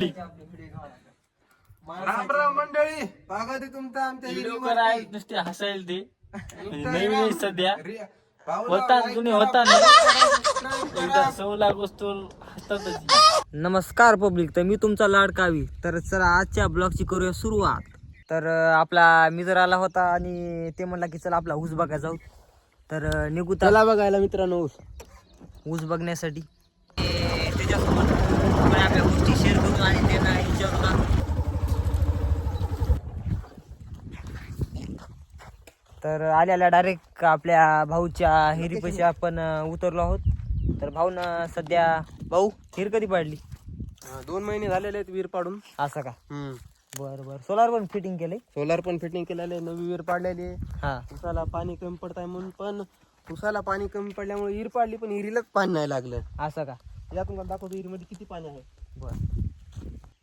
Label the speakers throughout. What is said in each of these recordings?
Speaker 1: राम राम मंडळी, स्वागत आहे तुमचं आमच्या
Speaker 2: व्हिडिओ
Speaker 1: हिरीवरती.
Speaker 2: करायला नुसते हसायला ते नवीन आहे सध्या
Speaker 1: पाहुणा
Speaker 2: होता
Speaker 1: like
Speaker 2: जुने
Speaker 1: करा,
Speaker 2: होता ना
Speaker 1: subscribe करा.
Speaker 2: एकदा 16 वस्तू हसतातच. नमस्कार पब्लिक, तर मी तुमचा लाडकावी. तर चला आजच्या ब्लॉगची करूया सुरुवात. तर आपला मित्र आला होता आणि ते म्हणला की चला आपला ऊस बघायला जाऊ. तर निघू
Speaker 1: चला बघायला मित्रांनो ऊस.
Speaker 2: ऊस बघण्यासाठी त्याच्यासोबत आपण आपल्या गोष्टी शेअर करू आणि त्यांना विचारू ना. तर आल्याला डायरेक्ट आपल्या भाऊच्या हिरीपाशी आपण उतरलो आहोत. तर भाऊ ना सध्या भाऊ हिर कधी पाडली?
Speaker 1: 2 महिने झालेले आहेत विहीर पाडून.
Speaker 2: असं का? बरं बरं. सोलार पण फिटिंग केलंय?
Speaker 1: सोलार पण फिटिंग केलेले, नवी विहीर पाडलेली आहे.
Speaker 2: हा
Speaker 1: उसाला पाणी कमी पडत आहे म्हणून, पण उसाला पाणी कमी पडल्यामुळे विहीर पाडली, पण विहिरीलाच पाणी नाही लागलं.
Speaker 2: असं का?
Speaker 1: या तुम्हाला दाखवतो विहिरीमध्ये किती पाणी आहे.
Speaker 2: बर.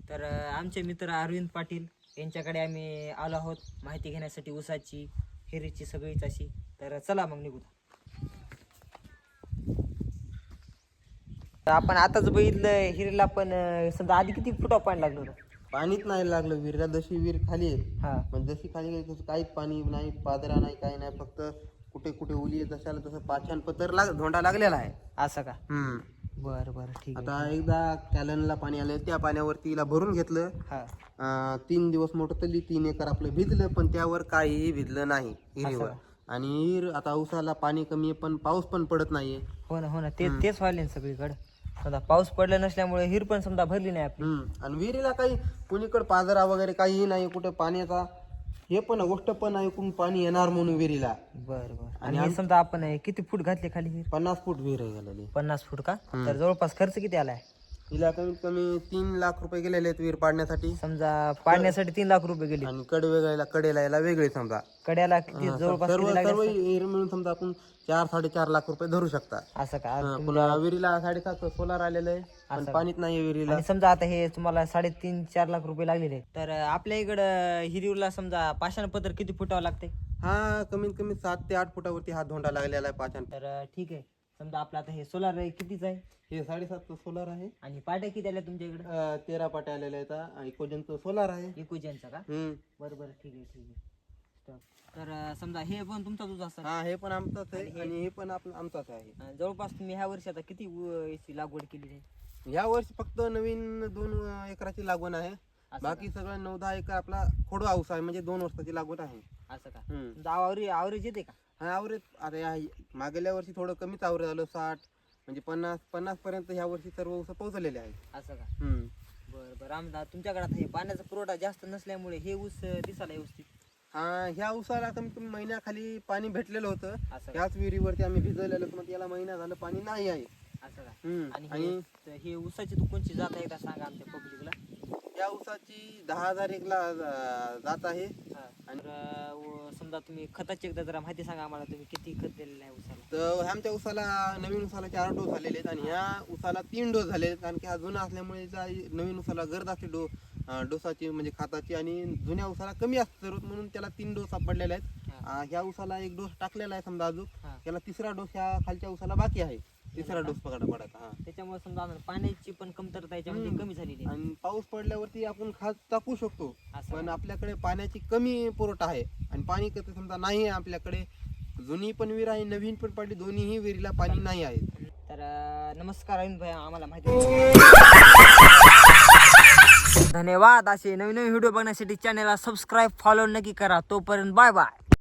Speaker 2: तर आमचे मित्र अरविंद पाटील यांच्याकडे आम्ही आलो आहोत माहिती घेण्यासाठी ऊसाची हिरीची सगळीच अशी. तर चला मग निघू. आपण आताच बघितलं हिरीला, पण समजा आधी किती फुटा पाणी लागलं होतं?
Speaker 1: पाणीच नाही लागलं विहिरीला. जशी विहीर खाली आहे,
Speaker 2: हा
Speaker 1: पण जशी खाली गेली तसं काहीच पाणी नाही, पादरा नाही, काही नाही. फक्त कुठे कुठे ओली आहे, जशाला तसं पाछान पत्र धोंडा लागलेला आहे.
Speaker 2: असं का? बरं बरं ठीक आहे.
Speaker 1: आता एकदा कॅलनला पाणी आलं, त्या पाण्यावरती हिला भरून घेतलं.
Speaker 2: हा
Speaker 1: 3 दिवस मोठं तली, 3 एकर आपलं भिजलं, पण त्यावर काहीही भिजलं नाही हिरीवर.
Speaker 2: असं.
Speaker 1: आणि हिर आता उसाला पाणी कमी आहे, पण पाऊस पण पडत नाहीये.
Speaker 2: हो ना हो ना, तेच व्हायला ना सगळीकडे. समजा पाऊस पडला नसल्यामुळे हिर पण समजा भरली नाही आपली.
Speaker 1: आणि विहिरीला काही कुणीकडे पाजरा वगैरे काहीही नाही, कुठे पाण्याचा हे पण गोष्ट पण ऐकून पाणी येणार म्हणून विहिरीला.
Speaker 2: बरं बरं. आणि हे समजा आपण किती फूट घातले खाली हिर?
Speaker 1: 50 फूट विहीर आहे गेलेली.
Speaker 2: 50 फूट का? तर जवळपास खर्च किती आलाय?
Speaker 1: हिला कमीत कमी 3 लाख रुपये गेलेले आहेत विहीर पाडण्यासाठी.
Speaker 2: समजा पाडण्यासाठी 3 लाख रुपये गेले.
Speaker 1: आणि कडेला याला वेगळे समजा.
Speaker 2: कड्याला किती जवळपास
Speaker 1: सर्व
Speaker 2: किती लागले
Speaker 1: सर्व
Speaker 2: असतील?
Speaker 1: विहीर मिळून समजा आपण 4-4.5 लाख रुपये धरू शकता.
Speaker 2: असं का?
Speaker 1: पुन्हा विहिरीला 7.5 सोलार आलेलं आहे, पण पाणीच नाही विहिरीला.
Speaker 2: आणि समजा आता हे तुम्हाला 3.5-4 लाख रुपये लागलेले. तर आपल्या इकडं हिरीला समजा पाषाणपत्र किती फुटावं लागते?
Speaker 1: हा कमीत कमी 7 ते 8 फुटावरती हा धोंडा लागलेला आहे पाचन.
Speaker 2: तर ठीक आहे. समजा आपलं आता हे सोलार कितीच आहे?
Speaker 1: हे 7.5 सोलार आहे.
Speaker 2: आणि पाट्या किती आल्या तुमच्या इकडे?
Speaker 1: 13 पाट्या आलेल्या आहेत. इकोजनचं सोलार आहे.
Speaker 2: इकोजनचा का? बरं बरं ठीक आहे ठीक आहे. तर समजा हे पण तुमचाच ऊस असतं?
Speaker 1: हा हे पण आमचाच आहे आणि हे पण आमचाच आहे.
Speaker 2: जवळपास तुम्ही ह्या वर्षी आता किती याची लागवड केली आहे?
Speaker 1: या वर्षी फक्त नवीन 2 एकराची लागवड आहे. बाकी सगळं 9-10 एकर आपला खोडवा ऊस आहे, म्हणजे 2 वर्षाची लागवड आहे.
Speaker 2: असं का? आवरेज येते का?
Speaker 1: हा आवरेज आता मागल्या वर्षी थोडं कमीच आवरेज झालं, 60 म्हणजे 50 पर्यंत ह्या वर्षी सर्व ऊस पोहोचलेले आहेत.
Speaker 2: असं का? बरं बरं. आमदा तुमच्याकडे आता हे पाण्याचा पुरवठा जास्त नसल्यामुळे हे ऊस दिसायला व्यवस्थित.
Speaker 1: हा ह्या ऊसाला कमीत कमी महिन्याखाली पाणी भेटलेलं होतं.
Speaker 2: असं का?
Speaker 1: ह्याच विहिरीवरती आम्ही भिजवलेलं होतं, मग याला महिना झालं पाणी नाही आहे.
Speaker 2: असं का?
Speaker 1: आणि
Speaker 2: आणि हे ऊसाची तू कोणची जात आहे का सांगा आमच्या पब्लिकला.
Speaker 1: या ऊसाची 10,000 एकला जात आहे.
Speaker 2: आणि समजा तुम्ही खताची एकदा जरा माहिती सांगा आम्हाला, तुम्ही किती खत दिलेलं आहे ऊसाला?
Speaker 1: तर आमच्या ऊसाला नवीन ऊसाला 4 डोस झालेले आहेत, आणि ह्या ऊसाला 3 डोस झालेले आहेत. कारण की हा जुना असल्यामुळे नवीन ऊसाला गरज असते डोसाची म्हणजे खताची, आणि जुन्या ऊसाला कमी असते जरूर, म्हणून त्याला 3 डोस सापडलेले आहेत. ह्या ऊसाला 1 डोस टाकलेला आहे समजा अजून. त्याला 3रा डोस ह्या खालच्या ऊसाला बाकी आहे. 3रा डोस पडायचा.
Speaker 2: त्याच्यामुळे समजा पाण्याची पण कमतरता याच्यामध्ये कमी झालेली आहे.
Speaker 1: आणि पाऊस पडल्यावरती आपण खत टाकू शकतो, पण आपल्याकडे पाण्याची कमी पुरवठा आहे. आणि पाणी कसं समजा नाही आहे आपल्याकडे, जुनी पण विहीर आहे, नवीन पण पडली, दोन्हीही विहिरीला पाणी नाही आहे.
Speaker 2: तर नमस्कार अरविंद भाई, आम्हाला माहिती धन्यवाद. असे नवीन नवीन व्हिडिओ बघण्यासाठी चॅनलला सबस्क्राईब फॉलो नक्की करा. तोपर्यंत बाय बाय.